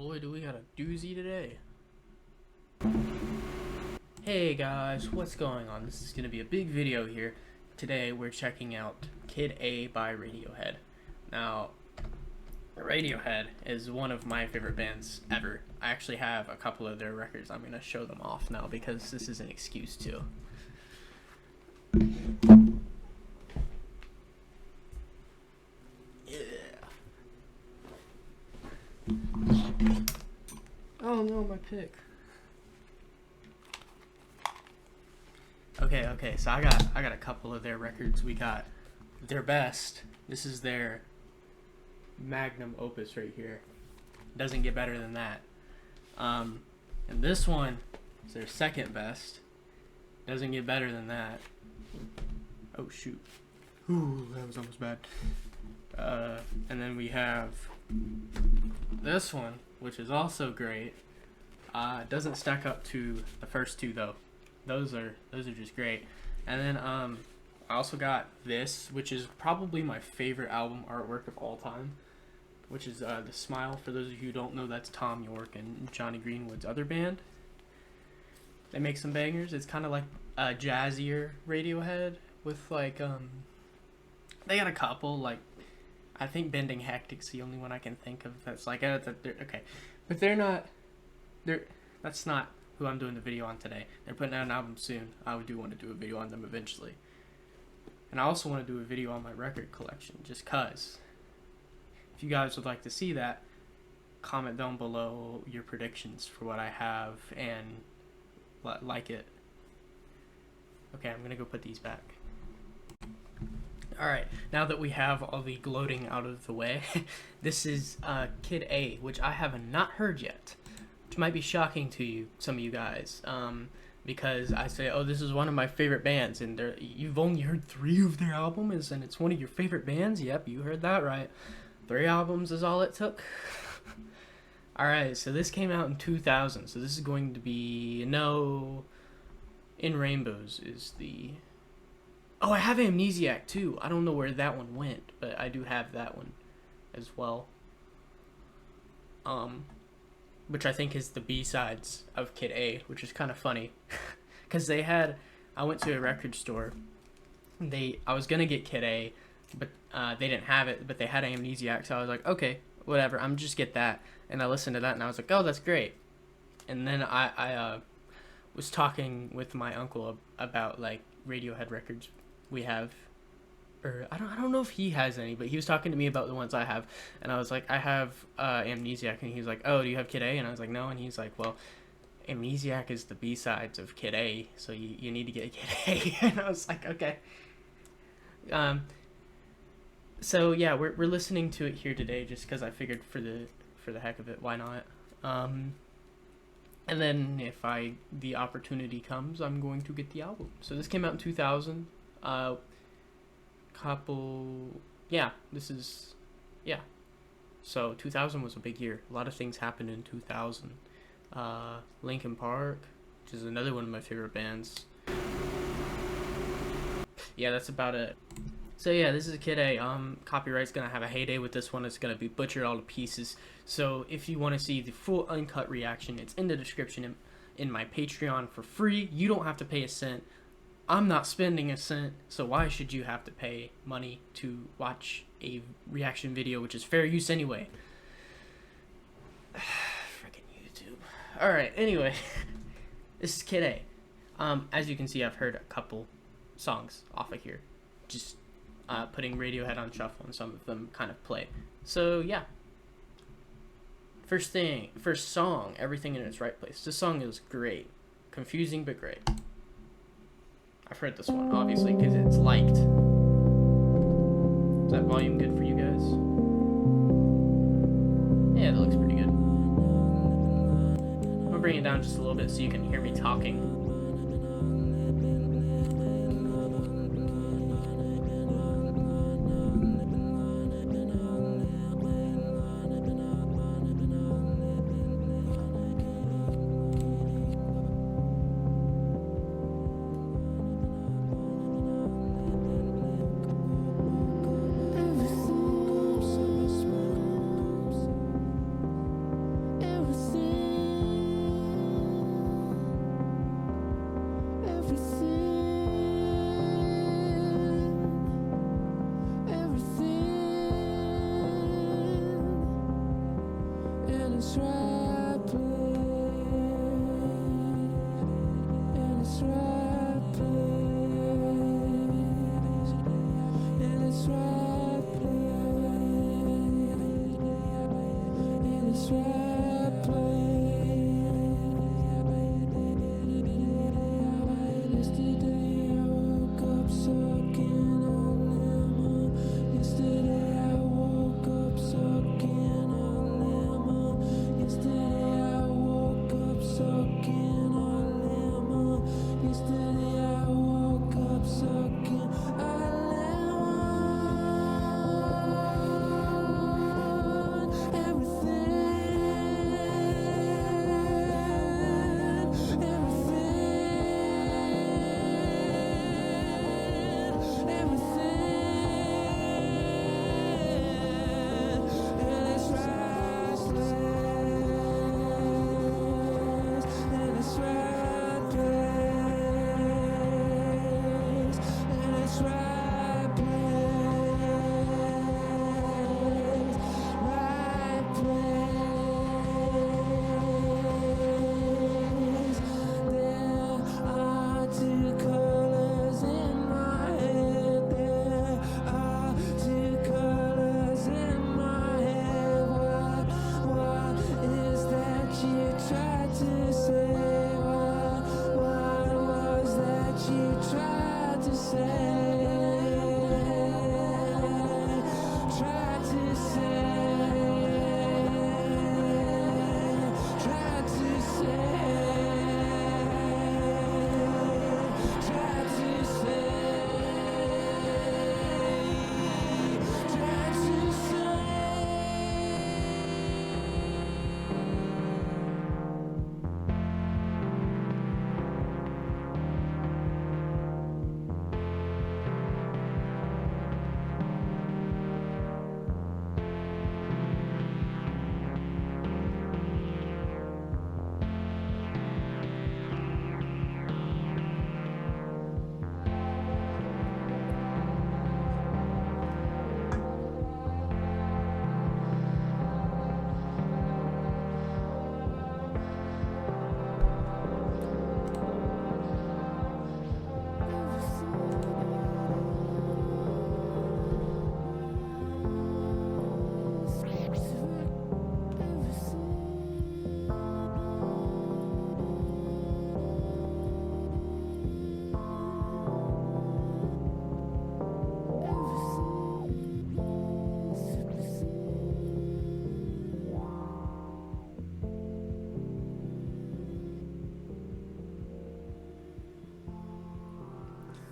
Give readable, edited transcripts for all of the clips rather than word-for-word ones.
boy, do we got a doozy today. Hey guys, what's going on? This is going to be a big video here. Today we're checking out Kid A by Radiohead. Now, Radiohead is one of my favorite bands ever. I actually have a couple of their records. I'm going to show them off now because this is an excuse too. Oh no, my pick. Okay, so I got a couple of their records. We got their best. This is their magnum opus right here. Doesn't get better than that. And this one is their second best. Doesn't get better than that. Oh shoot. Ooh, that was almost bad. And then we have this one, which is also great. Doesn't stack up to the first two though. Those are just great. And then I also got this, which is probably my favorite album artwork of all time, which is The Smile. For those of you who don't know, that's Tom York and Johnny Greenwood's other band. They make some bangers. It's kind of like a jazzier Radiohead with like they got a couple, like I think Bending Hectic's the only one I can think of that's like okay, but that's not who I'm doing the video on today. They're putting out an album soon. I do want to do a video on them eventually. And I also want to do a video on my record collection, just cause. If you guys would like to see that, comment down below your predictions for what I have and like it. Okay, I'm gonna go put these back. Alright, now that we have all the gloating out of the way, this is Kid A, which I have not heard yet. Which might be shocking to you, some of you guys, because I say, oh, this is one of my favorite bands, and you've only heard 3 of their albums, and it's one of your favorite bands? Yep, you heard that right. 3 albums is all it took. Alright, so this came out in 2000, so this is going to be, no, In Rainbows is the... Oh, I have Amnesiac too. I don't know where that one went, but I do have that one as well. Which I think is the B-sides of Kid A, which is kind of funny. Because I went to a record store. I was going to get Kid A, but they didn't have it, but they had Amnesiac, so I was like, okay, whatever, I'm just get that. And I listened to that, and I was like, oh, that's great. And then I was talking with my uncle about, like, Radiohead records we have. Or I don't know if he has any, but he was talking to me about the ones I have, and I was like, I have Amnesiac, and he's like, oh, do you have Kid A? And I was like, no, and he's like, well, Amnesiac is the B-sides of Kid A, so you need to get Kid A. And I was like, okay. So yeah, we're listening to it here today, just because I figured for the heck of it, why not? And then if the opportunity comes, I'm going to get the album. So this came out in 2000. So 2000 was a big year. A lot of things happened in 2000. Linkin Park, which is another one of my favorite bands. Yeah, that's about it. So yeah, this is Kid A. Copyright's gonna have a heyday with this one. It's gonna be butchered all to pieces. So if you want to see the full uncut reaction, it's in the description in my Patreon for free. You don't have to pay a cent. I'm not spending a cent, so why should you have to pay money to watch a reaction video, which is fair use anyway? Freaking YouTube. Alright, anyway. This is Kid A. As you can see, I've heard a couple songs off of here. Just putting Radiohead on shuffle, and some of them kind of play. So, yeah. First song, Everything in Its Right Place. This song is great. Confusing, but great. I've heard this one, obviously, because it's liked. Is that volume good for you guys? Yeah, that looks pretty good. I'm gonna bring it down just a little bit so you can hear me talking.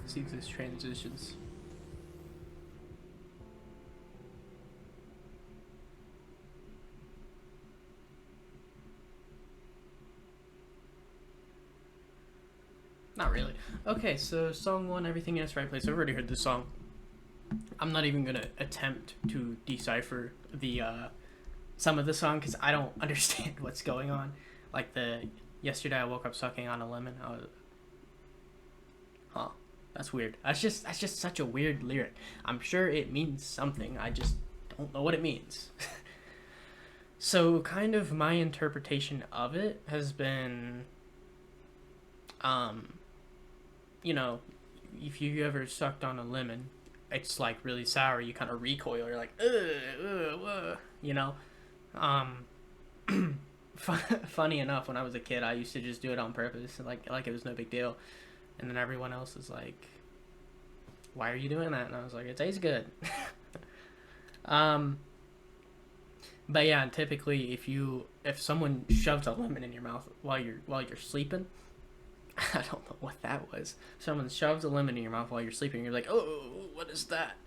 See these transitions. Not really. Okay, so song one, everything in its right place. I've already heard this song. I'm not even gonna attempt to decipher the some of the song because I don't understand what's going on. Like the yesterday I woke up sucking on a lemon. I was, huh? That's weird. That's just such a weird lyric. I'm sure it means something. I just don't know what it means. So kind of my interpretation of it has been, you know, if you ever sucked on a lemon, it's like really sour. You kind of recoil. You're like, you know. Funny enough, when I was a kid, I used to just do it on purpose, like it was no big deal. And then everyone else is like, "Why are you doing that?" And I was like, "It tastes good." But yeah, typically if someone shoves a lemon in your mouth while you're sleeping, I don't know what that was. Someone shoves a lemon in your mouth while you're sleeping. You're like, "Oh, what is that?"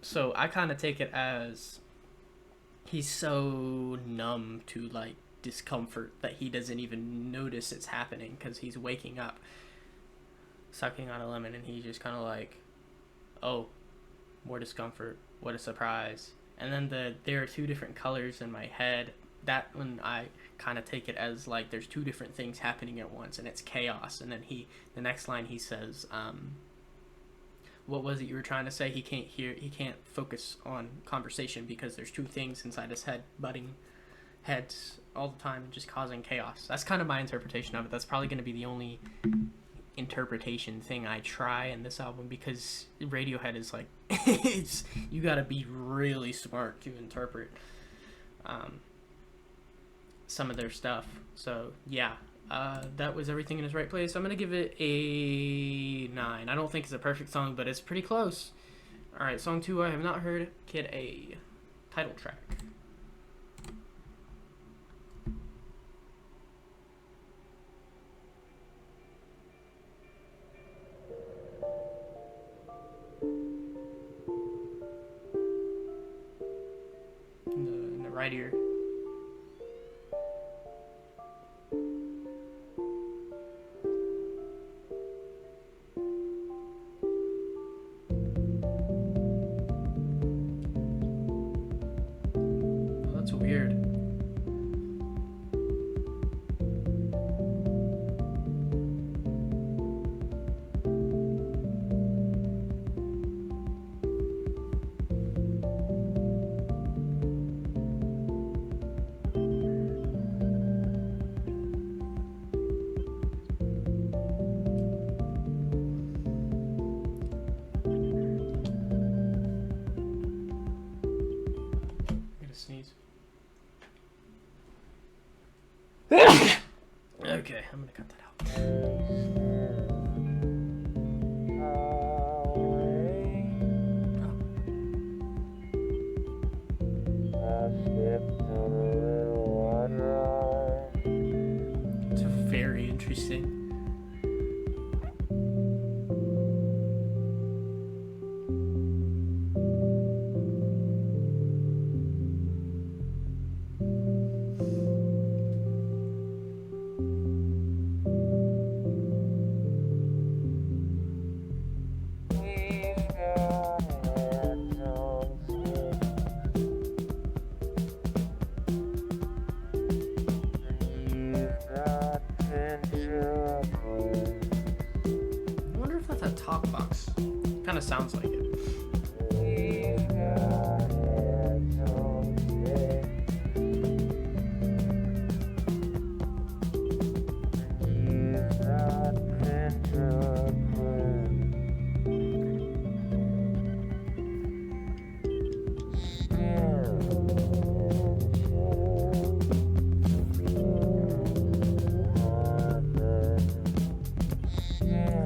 So I kind of take it as he's so numb to like discomfort that he doesn't even notice it's happening because he's waking up, sucking on a lemon, and he's just kind of like, "Oh, more discomfort. What a surprise." And then there are two different colors in my head. That one I kind of take it as like there's two different things happening at once, and it's chaos. And then the next line he says, what was it you were trying to say? He can't focus on conversation because there's two things inside his head budding heads all the time and just causing chaos. That's kind of my interpretation of it. That's probably going to be the only interpretation thing I try in this album, because Radiohead is like, it's, you gotta be really smart to interpret some of their stuff. So yeah, that was Everything in Its Right Place. I'm gonna give it a 9. I don't think it's a perfect song, but it's pretty close. Alright, song 2 I have not heard, Kid A, title track. In the right ear. Oh, that's weird. Sneeze. Okay, I'm gonna cut that out. It's very interesting. I wonder if that's a talk box. Kind of sounds like it.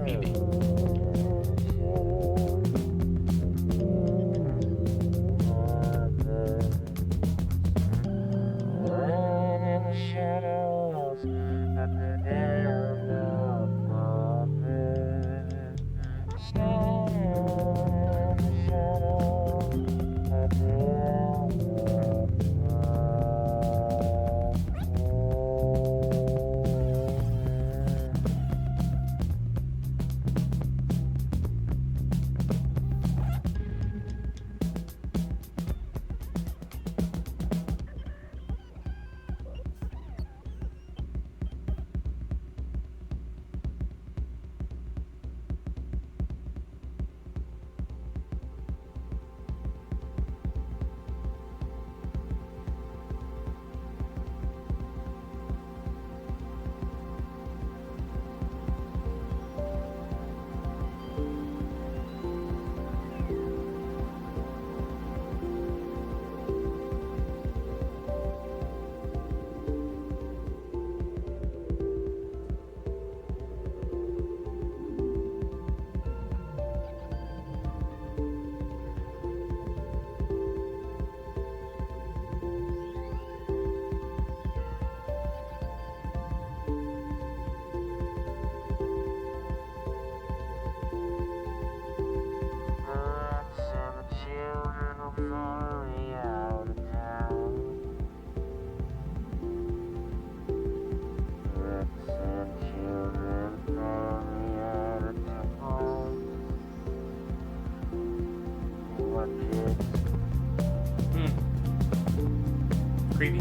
Maybe. Creepy.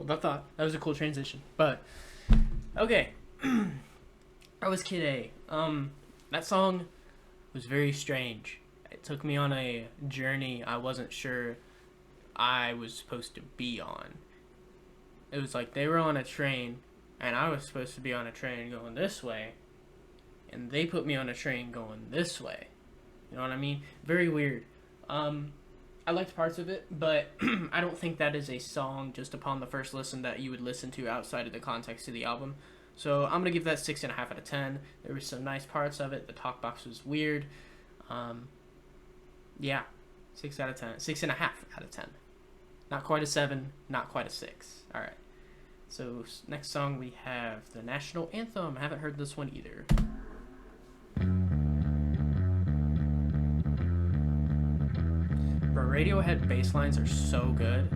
Hold that thought. That was a cool transition. But okay, I was Kid A. That song was very strange. It took me on a journey I wasn't sure I was supposed to be on. It was like they were on a train, and I was supposed to be on a train going this way, and they put me on a train going this way. You know what I mean? Very weird. I liked parts of it, but I don't think that is a song just upon the first listen that you would listen to outside of the context of the album. So I'm going to give that 6.5 out of 10. There were some nice parts of it. The talk box was weird. Yeah, 6 out of 10. 6.5 out of 10. Not quite a 7, not quite a 6. All right. So next song we have the national anthem. I haven't heard this one either. Bro, Radiohead bass lines are so good.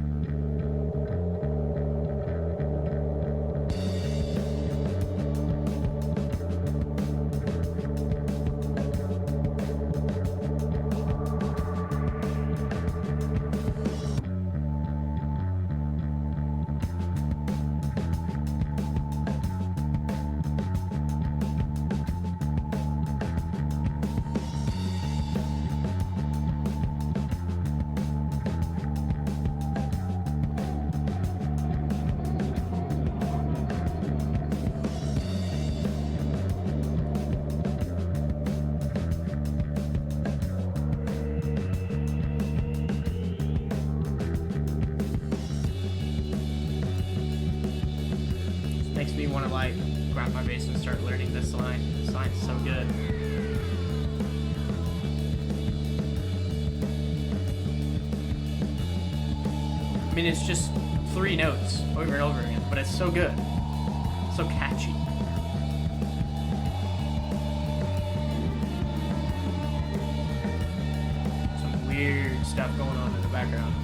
Makes me want to like grab my bass and start learning this line. This line's so good. I mean, it's just 3 notes over and over again, but it's so good. So catchy. Some weird stuff going on in the background.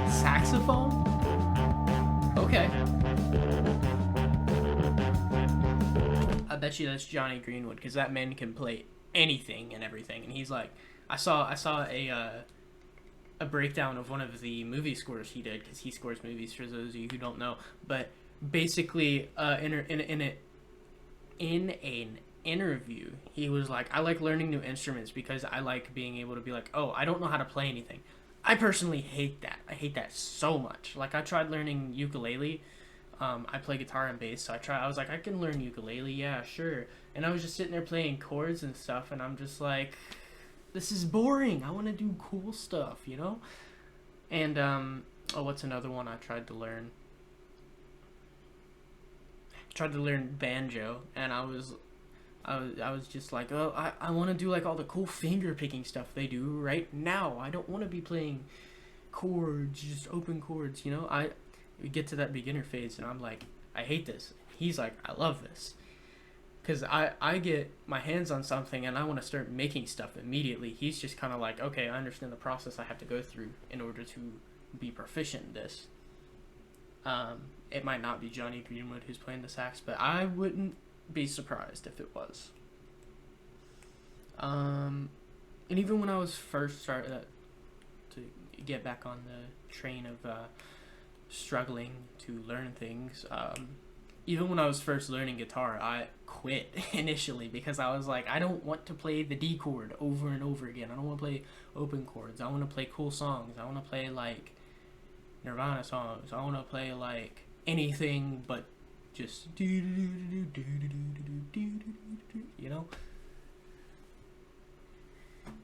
Saxophone? Okay. I bet you that's Johnny Greenwood, because that man can play anything and everything. And he's like, I saw a breakdown of one of the movie scores he did, because he scores movies for those of you who don't know. But basically, in an interview, he was like, I like learning new instruments because I like being able to be like, oh, I don't know how to play anything. I personally hate that. I hate that so much. Like, I tried learning ukulele. I play guitar and bass, so I was like, I can learn ukulele, yeah, sure. And I was just sitting there playing chords and stuff, and I'm just like, this is boring. I want to do cool stuff, you know? And, what's another one I tried to learn? I tried to learn banjo, and I was just like, oh, I want to do like all the cool finger picking stuff they do right now. I don't want to be playing chords, just open chords, you know? We get to that beginner phase, and I'm like, I hate this. He's like, I love this. Because I get my hands on something, and I want to start making stuff immediately. He's just kind of like, okay, I understand the process I have to go through in order to be proficient in this. It might not be Johnny Greenwood who's playing the sax, but I wouldn't be surprised if it was. And even when I was first started get back on the train of struggling to learn things. Even when I was first learning guitar, I quit initially because I was like, I don't want to play the D chord over and over again. I don't want to play open chords. I want to play cool songs. I want to play like Nirvana songs. I want to play like anything but just you know.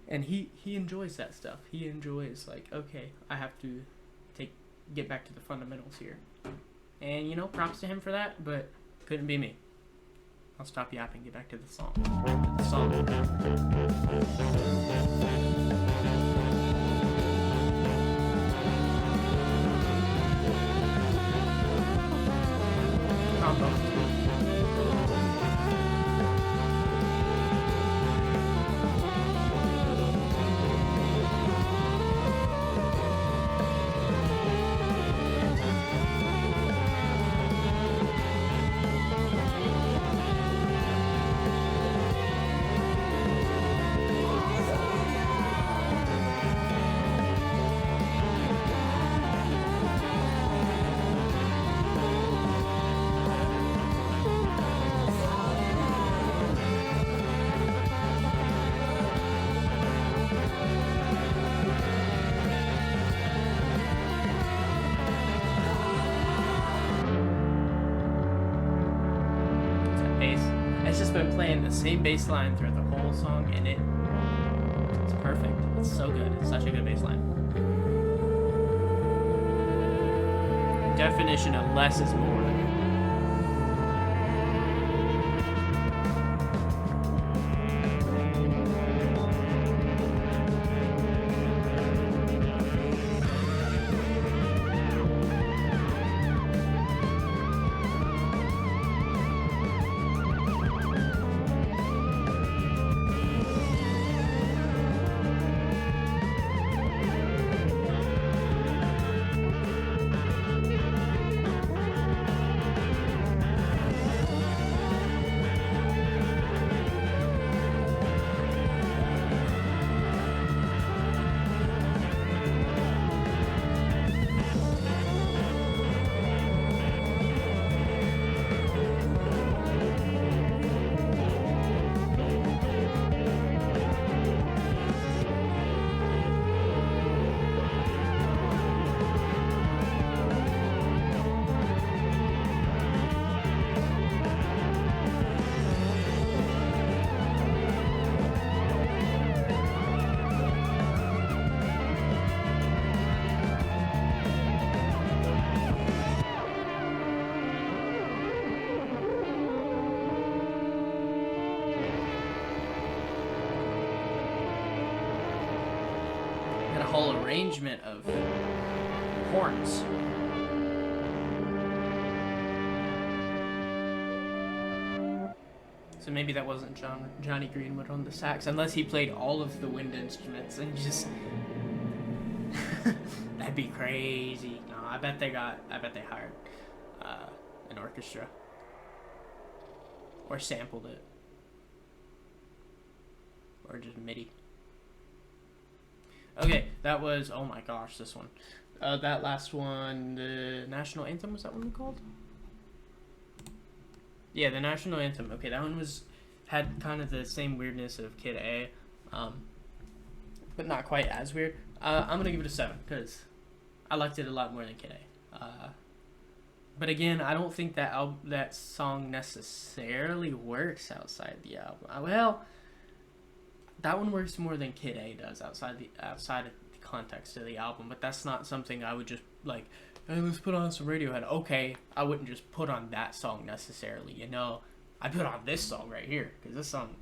And he enjoys that stuff. He enjoys like, okay, I have to get back to the fundamentals here. And, you know, props to him for that, but couldn't be me. I'll stop yapping, get back to the song. Combo. It's just been playing the same bass line throughout the whole song, and it's perfect. It's so good. It's such a good bass line. Definition of less is more. Whole arrangement of horns. So maybe that wasn't Johnny Greenwood on the sax, unless he played all of the wind instruments and just that'd be crazy. No, I bet they hired an orchestra or sampled it or just MIDI. Okay, that was, oh my gosh, this one. That last one, the National Anthem, was that one called? Yeah, the National Anthem. Okay, that one had kind of the same weirdness of Kid A, but not quite as weird. I'm going to give it a 7, because I liked it a lot more than Kid A. But again, I don't think that song necessarily works outside the album. Well, that one works more than Kid A does outside of the context of the album, but that's not something I would just like, hey, let's put on some Radiohead. Okay, I wouldn't just put on that song necessarily, you know. I put on this song right here, because this song,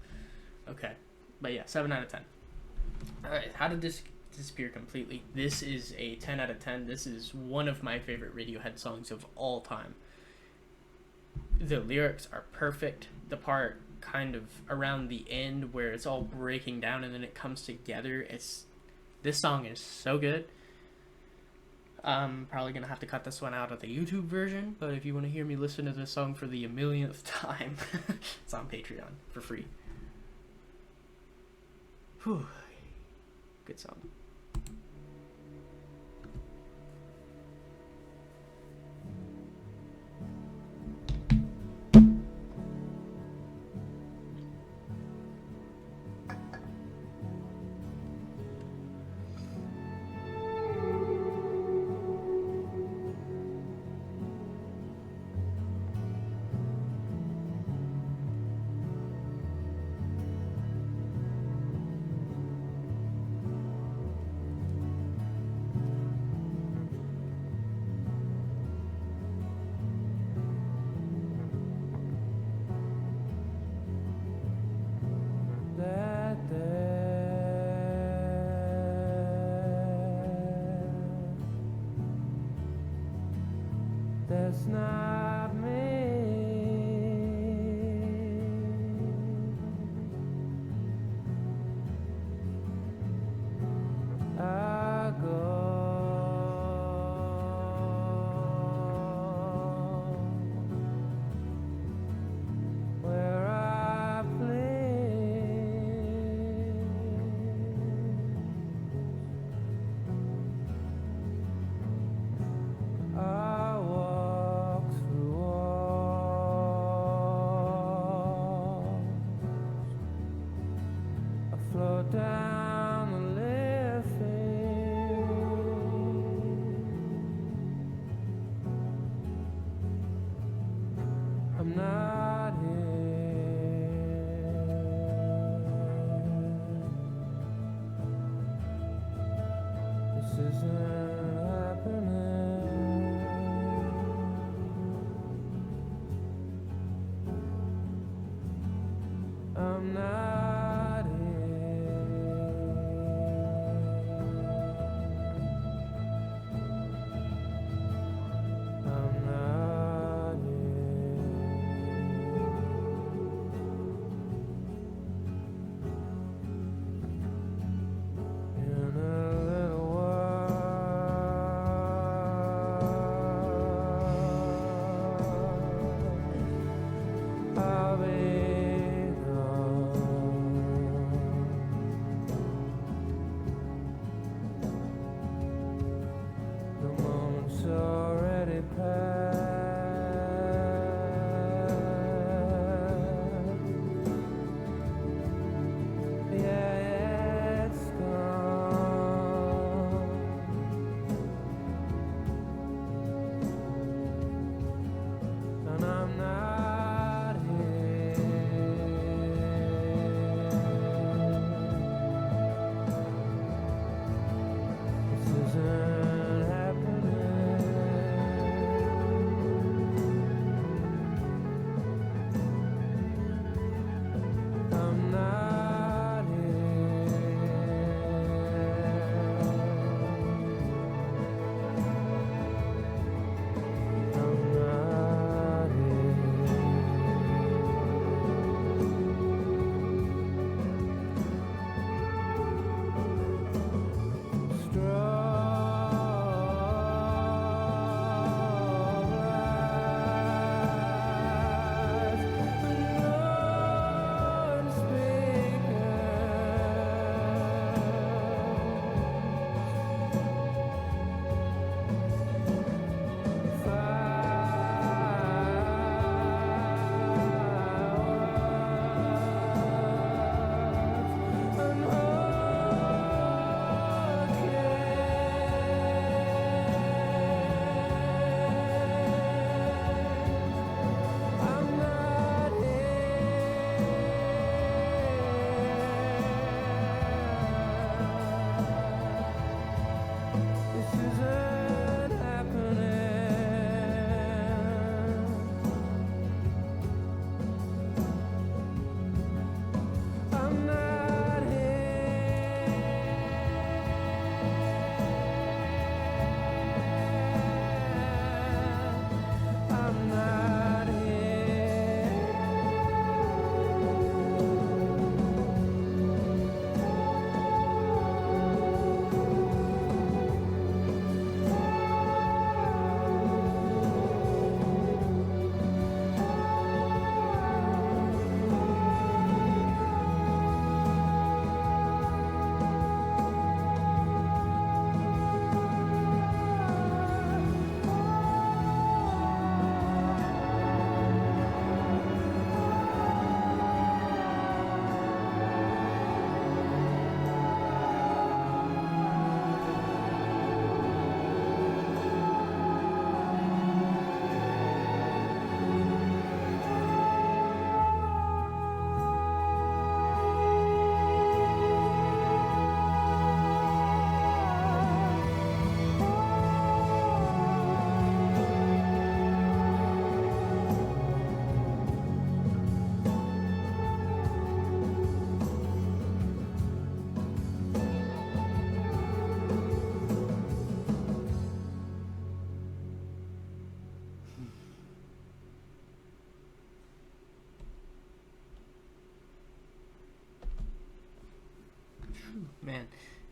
okay. But yeah, 7 out of 10. Alright, How Did This Disappear Completely? This is a 10 out of 10. This is one of my favorite Radiohead songs of all time. The lyrics are perfect. The part kind of around the end where it's all breaking down and then it comes together, this song is so good. I'm probably gonna have to cut this one out of the YouTube version, but if you want to hear me listen to this song for the millionth time, it's on Patreon for free. Whew. Good song. That's not me. I go where I please. I walk through walls. I float down the living. I'm not here. This isn't happening. I'm not here. I'm not here. In a little while, I'll be the moment's already passed. Yeah, it's gone. And I'm not here. This isn't happening. I'm not here. I'm not here. Strong.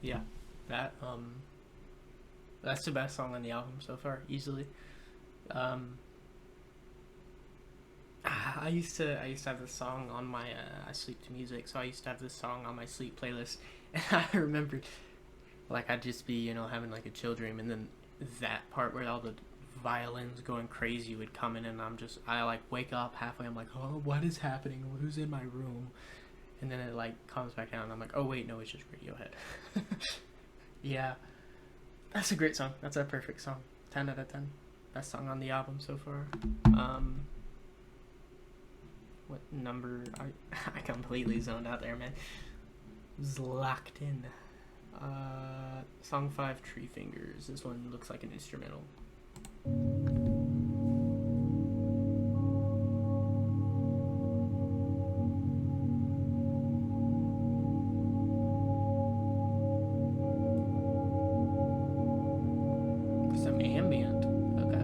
Yeah, that that's the best song on the album so far, easily. Um, I used to have this song on my I sleep to music, so I used to have this song on my sleep playlist, and I remembered like I'd just be having like a chill dream, and then that part where all the violins going crazy would come in, and I like wake up halfway. I'm like, oh, what is happening? Who's in my room? And then it like comes back down, and I'm like, oh wait, no, it's just Radiohead. Yeah, that's a great song. That's a perfect song. 10 out of 10. Best song on the album so far. Um, what number? I completely zoned out there, man. Was locked in. Song 5, Tree Fingers. This one looks like an instrumental. Some ambient. Okay.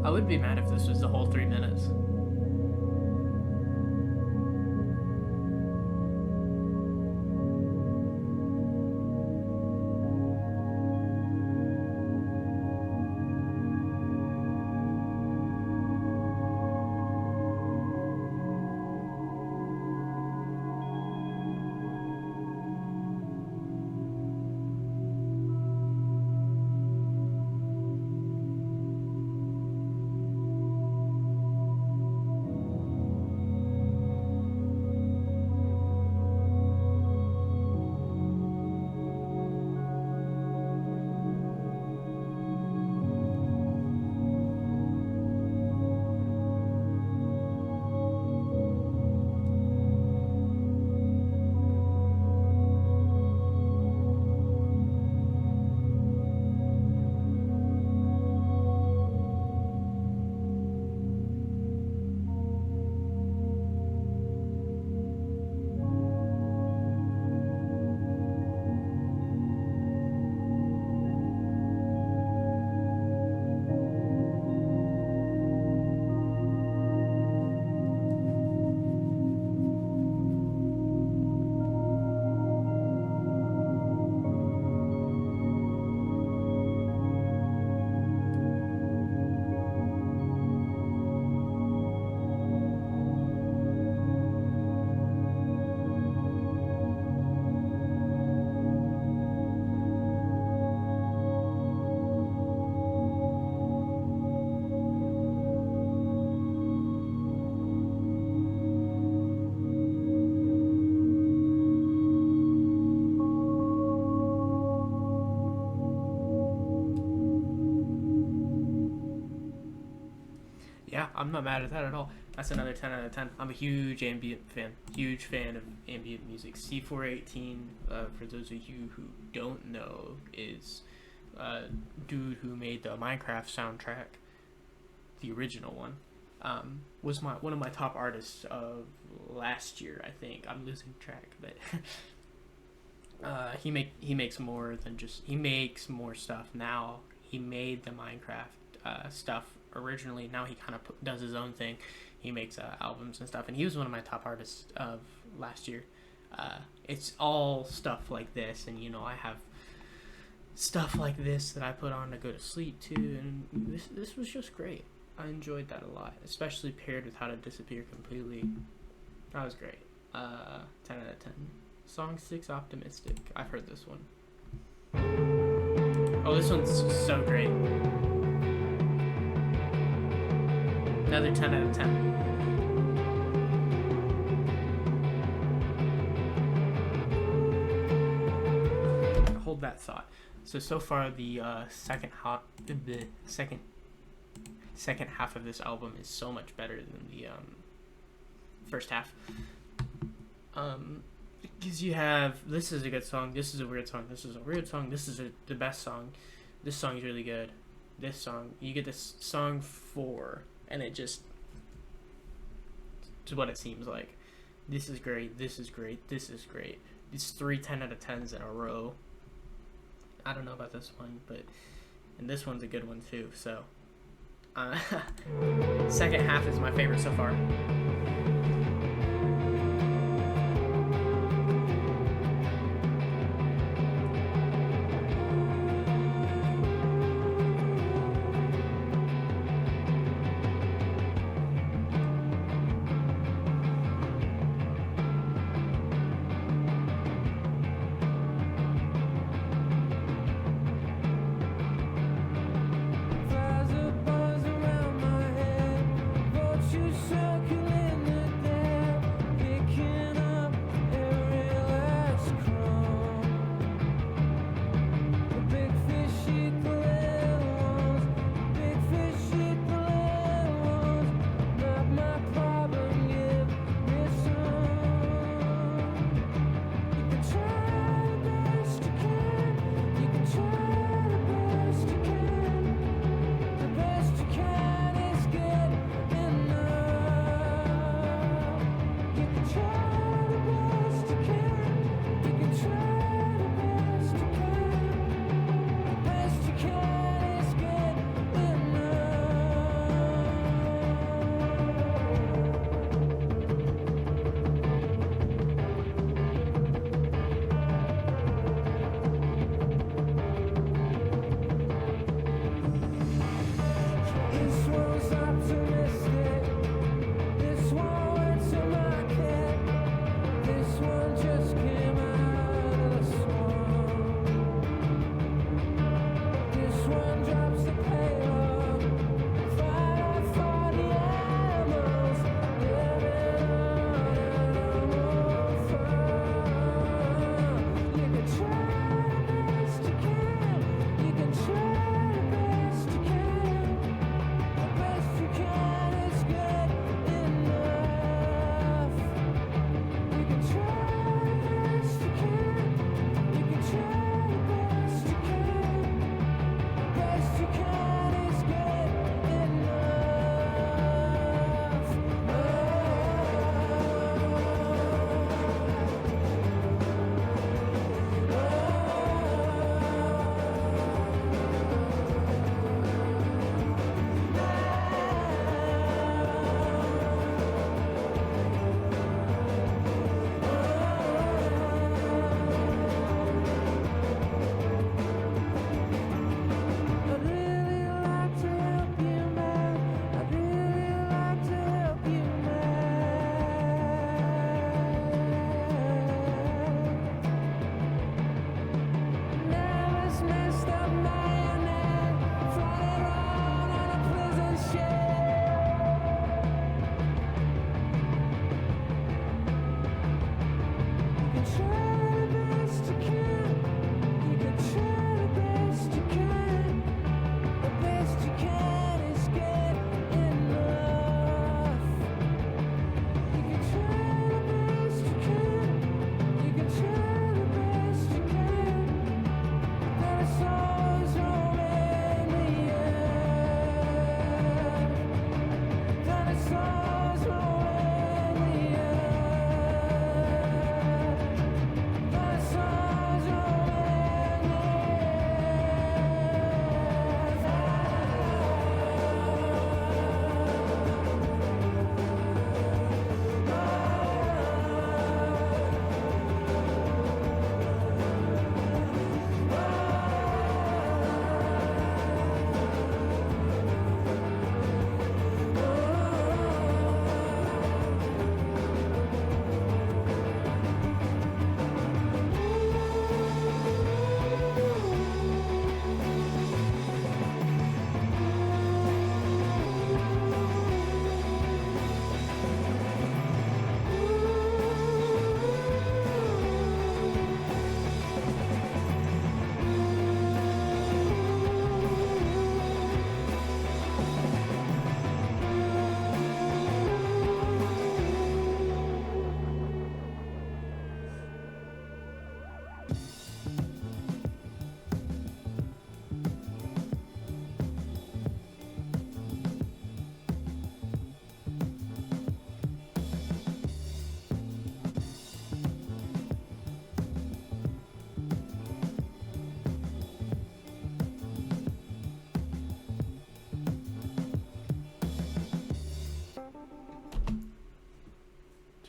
I would be mad if this was the whole 3 minutes. Yeah, I'm not mad at that at all. That's another 10 out of 10. I'm a huge ambient fan. Huge fan of ambient music. C418, for those of you who don't know, is a dude who made the Minecraft soundtrack, the original one. Was one of my top artists of last year, I think. I'm losing track, but he makes more than just he makes more stuff now. He made the Minecraft stuff originally. Now he kind of does his own thing. he makes albums and stuff, and he was one of my top artists of last year. It's all stuff like this, and I have stuff like this that I put on to go to sleep too, and this was just great. I enjoyed that a lot, especially paired with How to Disappear Completely. That was great. 10 out of 10. Song 6, Optimistic. I've heard this one. Oh, this one's so great. Another 10 out of 10. Hold that thought. So far the second half of this album is so much better than the first half. Because you have, this is a good song, this is a weird song, this is a weird song, this is the best song, this song is really good, this song, you get this song 4, and it just, it's what it seems like. This is great, this is great, this is great. It's 3 10 out of 10s in a row. I don't know about this one, and this one's a good one too, so. Second half is my favorite so far. Flies a buzz around my head, vultures circulate.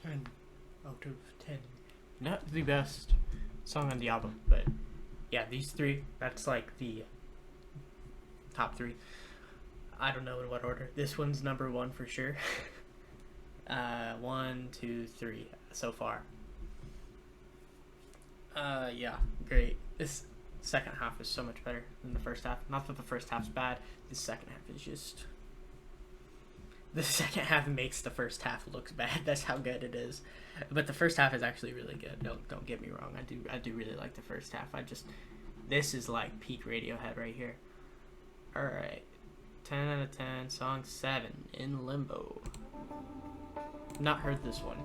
10 out of 10. Not the best song on the album, but yeah, these three, that's like the top three. I don't know in what order. This one's number one for sure. 1, 2, 3 so far. Yeah, great. This second half is so much better than the first half. Not that the first half's bad. The second half is just... The second half makes the first half look bad. That's how good it is. But the first half is actually really good. Don't get me wrong. I do really like the first half. This is like peak Radiohead right here. All right, 10 out of 10. Song 7, In Limbo. Not heard this one.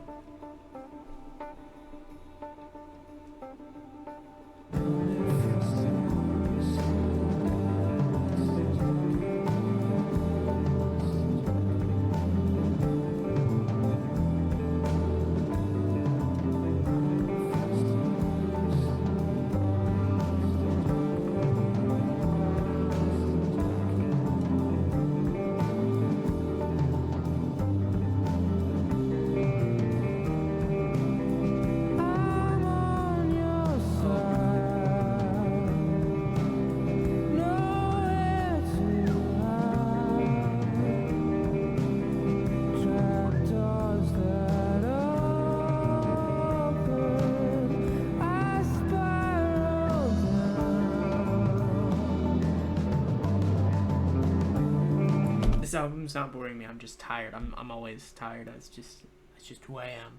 This album's not boring me. I'm just tired. I'm always tired. It's just who I am.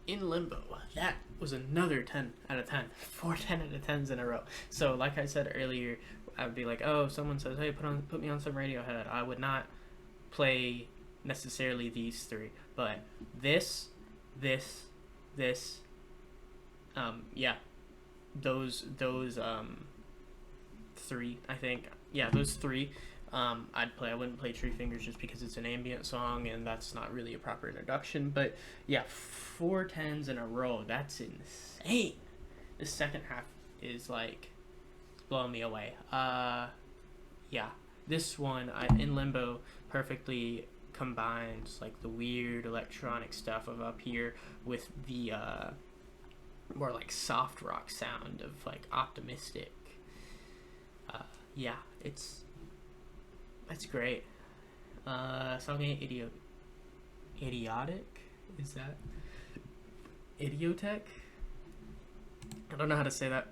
In Limbo, that was another 10 out of 10. 4 10 out of 10s in a row. So like I said earlier, I would be like, oh, someone says, hey, put me on some Radiohead. I would not play necessarily these three, but this, yeah, those three, I think, yeah, those three, I'd play. I wouldn't play Tree Fingers just because it's an ambient song and that's not really a proper introduction, but yeah, 4 10s in a row, that's insane. The second half is like blowing me away. yeah, this one in Limbo perfectly combines like the weird electronic stuff of Up Here with the more like soft rock sound of like Optimistic. Yeah, it's great. Song Idioteque, is that Idioteque? I don't know how to say that.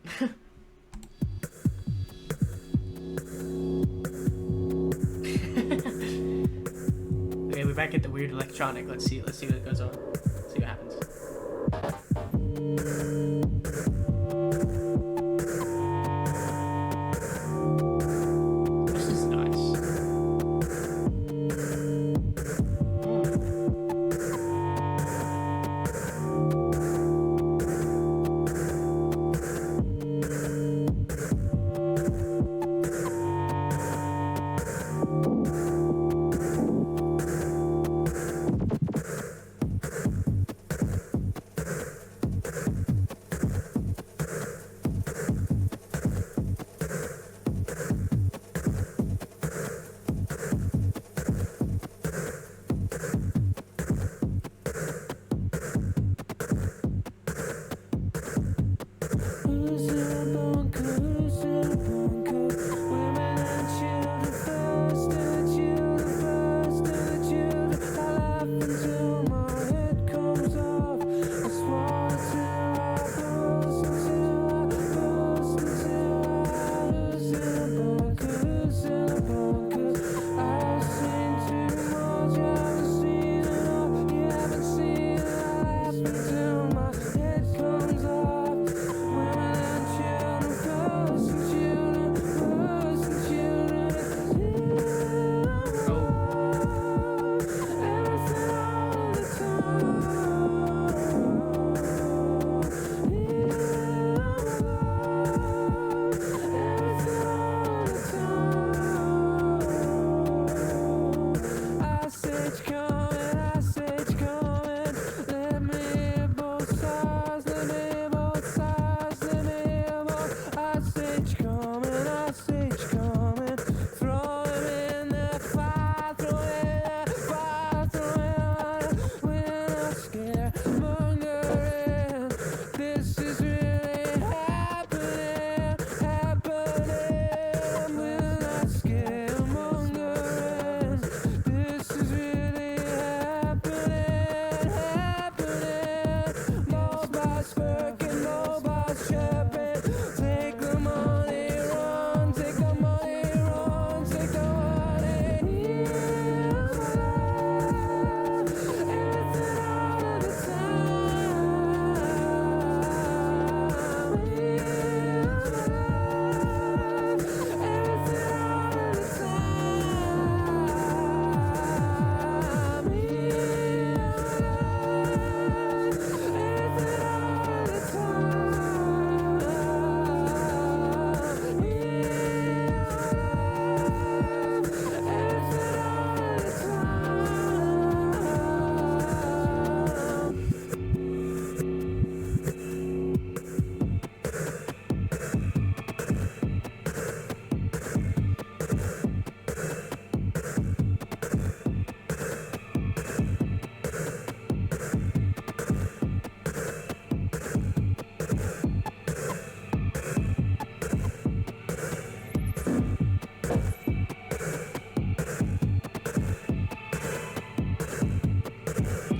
Okay, we're back at the weird electronic. Let's see what goes on. See what happens. This is nice.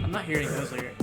I'm not hearing those lyrics.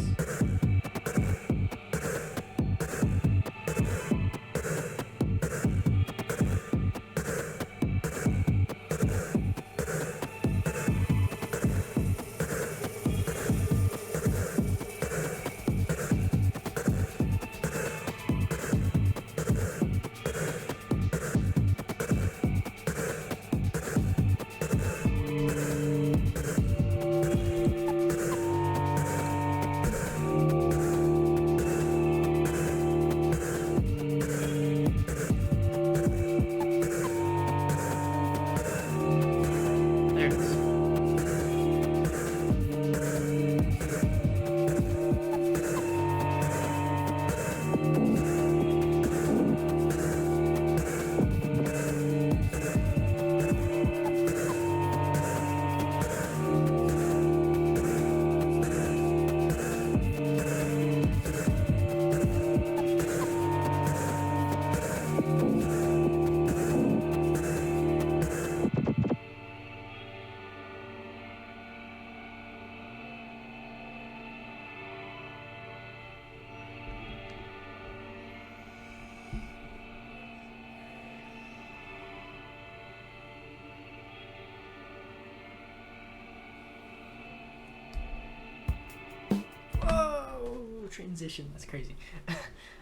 transition. That's crazy.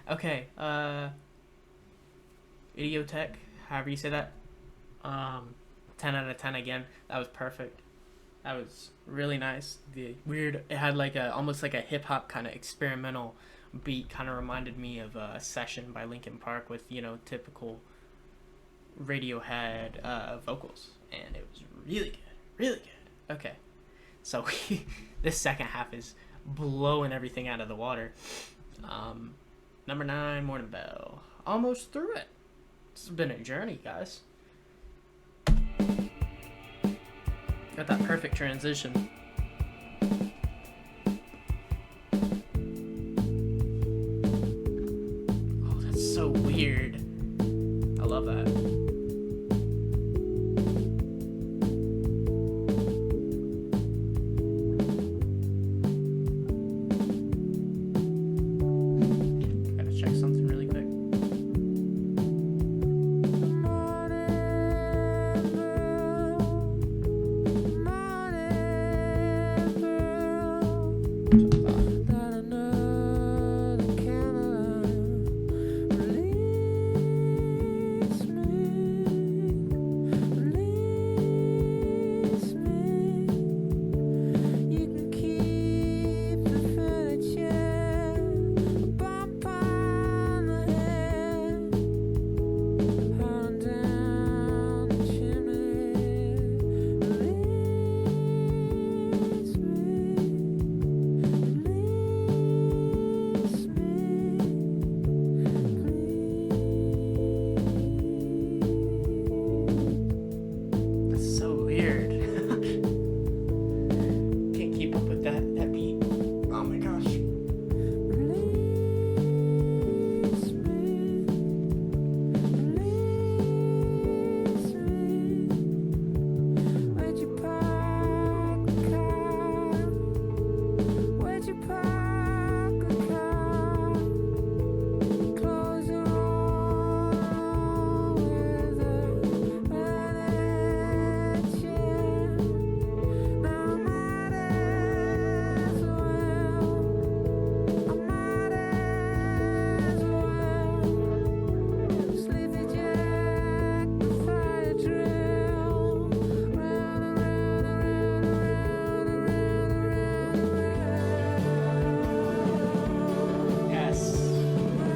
Okay. Idioteque, however you say that. 10 out of 10 again. That was perfect. That was really nice. The weird. It had like a almost like a hip hop kind of experimental beat. Kind of reminded me of a Session by Linkin Park with typical Radiohead vocals, and it was really good. Really good. Okay. So this second half is blowing everything out of the water. Number 9, Morning Bell. Almost through it. This has been a journey, guys. Got that perfect transition. Oh, that's so weird. I love that.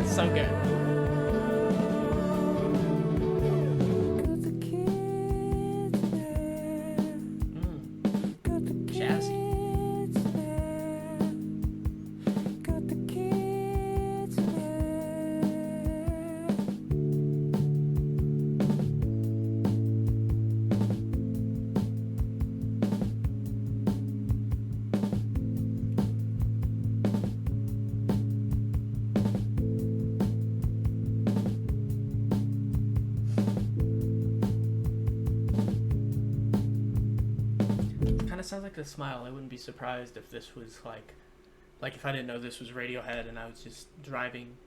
So good. Jazzy. Sounds like The Smile. I wouldn't be surprised if this was like if I didn't know this was Radiohead and I was just driving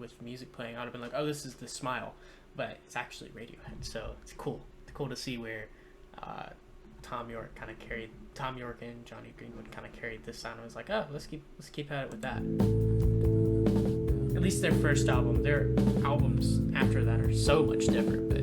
with music playing, I would have been like, oh, this is The Smile, but it's actually Radiohead. So it's cool. It's cool to see where Tom York and Johnny Greenwood kind of carried this sound. I was like, oh, let's keep at it with that. At least their first album. Their albums after that are so much different, but.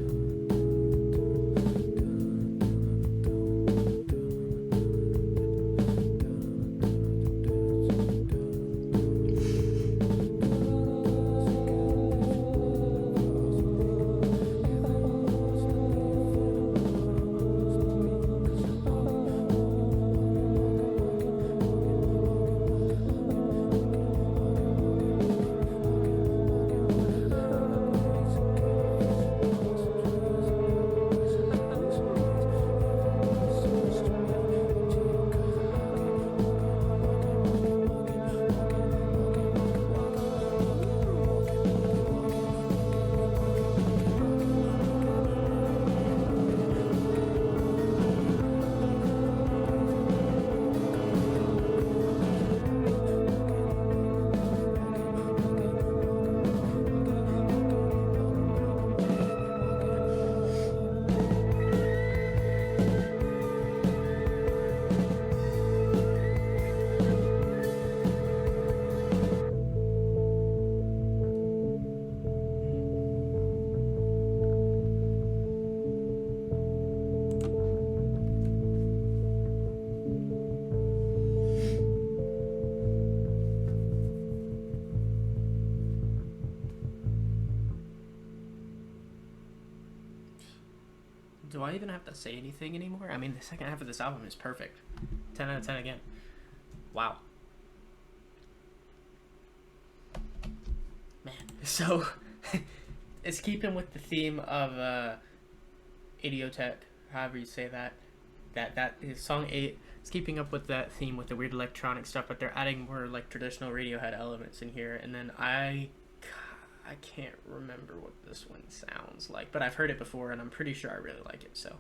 even have to say anything anymore. I mean, the second half of this album is perfect. 10 out of 10 again. Wow. Man. So, it's keeping with the theme of Idioteque, however you say that. That is song 8. It's keeping up with that theme with the weird electronic stuff, but they're adding more like traditional Radiohead elements in here. And then I can't remember what this one sounds like, but I've heard it before, and I'm pretty sure I really like it, so.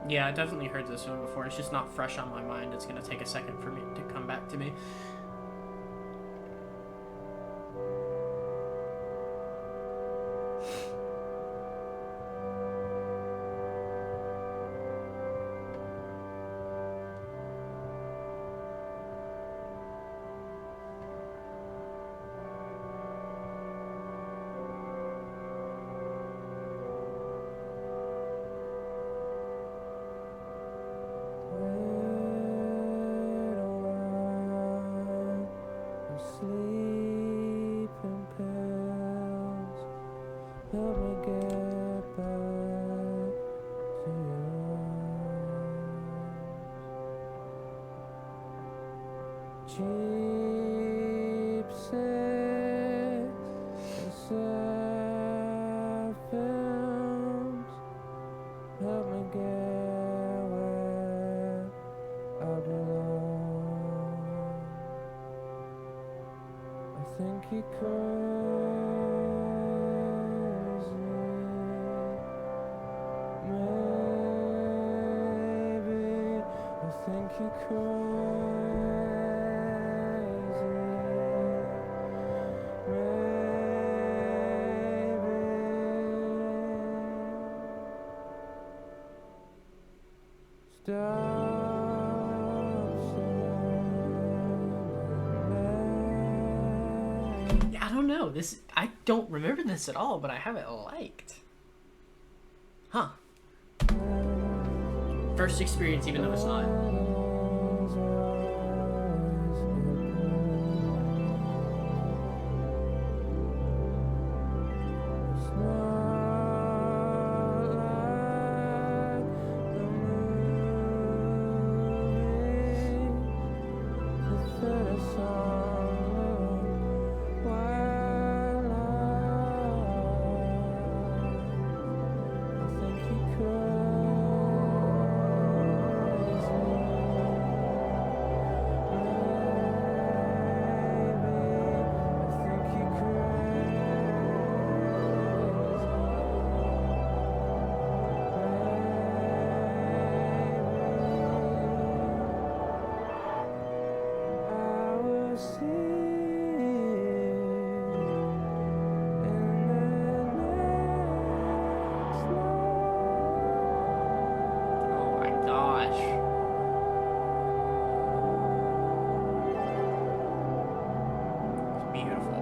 Yeah, I definitely heard this one before. It's just not fresh on my mind. It's going to take a second for me to come back to me. Sleeping pills help me get back to yours. Cheap sex and sad films help me get where I belong. I think you're crazy. Maybe I think you're crazy. Maybe. Stop saying Yeah, I don't know. I don't remember this at all, but I have it liked. Huh. First experience, even though it's not. it's not like the movie, the theater song, white lies. I think you're crazy. Oh my gosh. It's beautiful.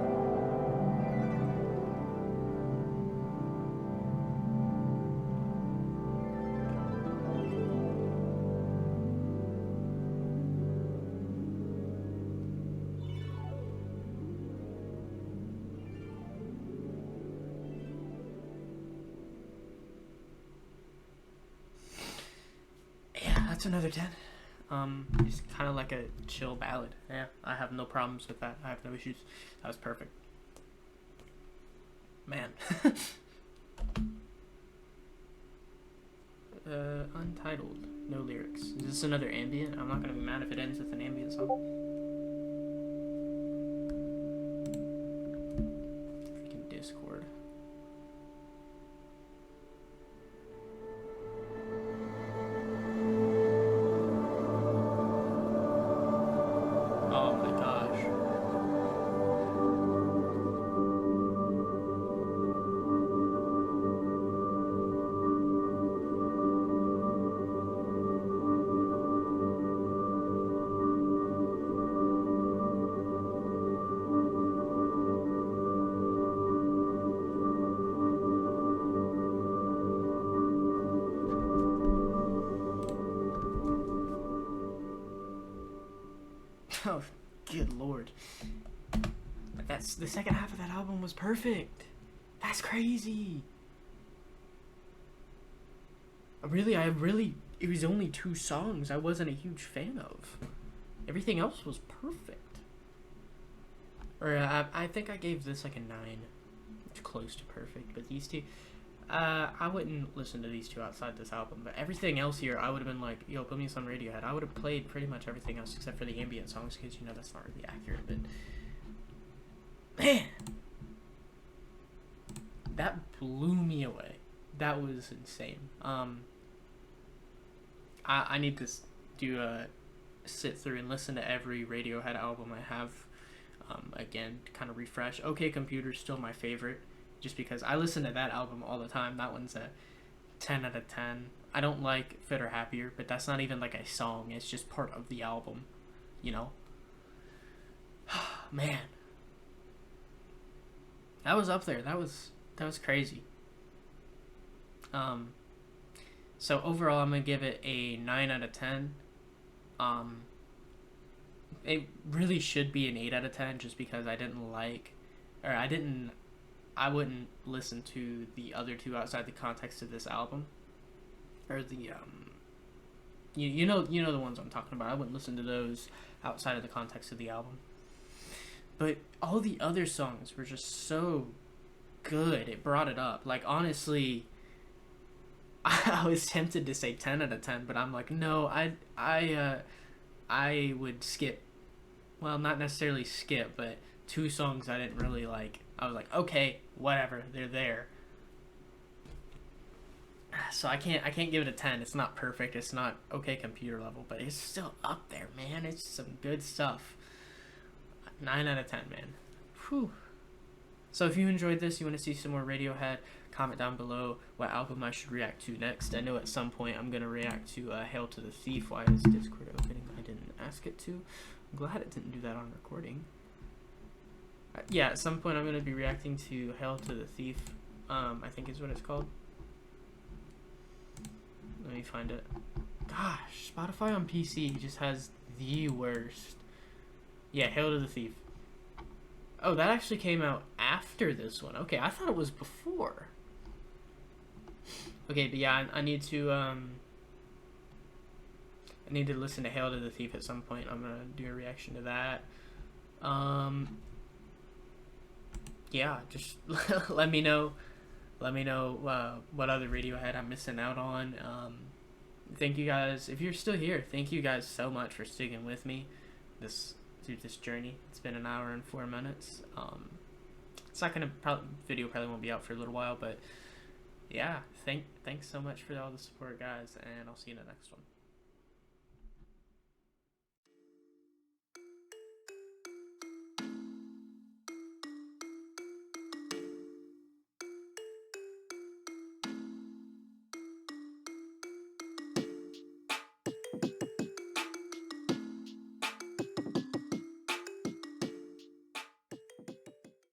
Yeah, that's another 10. It's kind of like a chill ballad. Yeah, I have no problems with that. I have no issues. That was perfect. Man. Untitled. No lyrics. Is this another ambient? I'm not gonna be mad if it ends with an ambient song. Freaking Discord. Oh my gosh. Oh, good lord. that's the second half of that album was perfect. That's crazy. It was only 2 songs I wasn't a huge fan of. Everything else was perfect. Or I think I gave this like a 9. It's close to perfect, but these two, I wouldn't listen to these two outside this album. But everything else here, I would have been like, yo, put me some Radiohead. I would have played pretty much everything else except for the ambient songs, because you know that's not really accurate. But man, that blew me away. That was insane. I need to do a sit through and listen to every Radiohead album I have. Again, to kind of refresh. OK Computer's still my favorite, just because I listen to that album all the time. That one's a 10 out of 10. I don't like Fit or Happier, but that's not even like a song. It's just part of the album, you know? Man. That was up there. That was crazy. So overall, I'm gonna give it a 9 out of 10. It really should be an 8 out of 10, just because I wouldn't listen to the other 2 outside the context of this album, or the you know the ones I'm talking about. I wouldn't listen to those outside of the context of the album. But all the other songs were just so good. It brought it up. Like, honestly, I was tempted to say 10 out of 10, but I'm like, no, I would skip. Well, not necessarily skip, but 2 songs I didn't really like. I was like, okay, whatever, they're there. So I can't give it a 10. It's not perfect. It's not OK Computer level, but it's still up there, man. It's some good stuff. 9 out of 10, man. Whew. So if you enjoyed this, you want to see some more Radiohead, comment down below what album I should react to next. I know at some point I'm going to react to Hail to the Thief. Why is Discord opening? I didn't ask it to. I'm glad it didn't do that on recording. Yeah, at some point I'm going to be reacting to Hail to the Thief. I think is what it's called. Let me find it. Gosh, Spotify on PC just has the worst. Yeah, Hail to the Thief. Oh, that actually came out after this one. Okay, I thought it was before. Okay, but yeah, I need to listen to Hail to the Thief at some point. I'm gonna do a reaction to that. Yeah, just let me know. Let me know what other Radiohead I'm missing out on. Thank you guys. If you're still here, thank you guys so much for sticking with me through this journey. It's been an hour and 4 minutes. It's not gonna video probably won't be out for a little while, but yeah, thanks so much for all the support, guys, and I'll see you in the next one.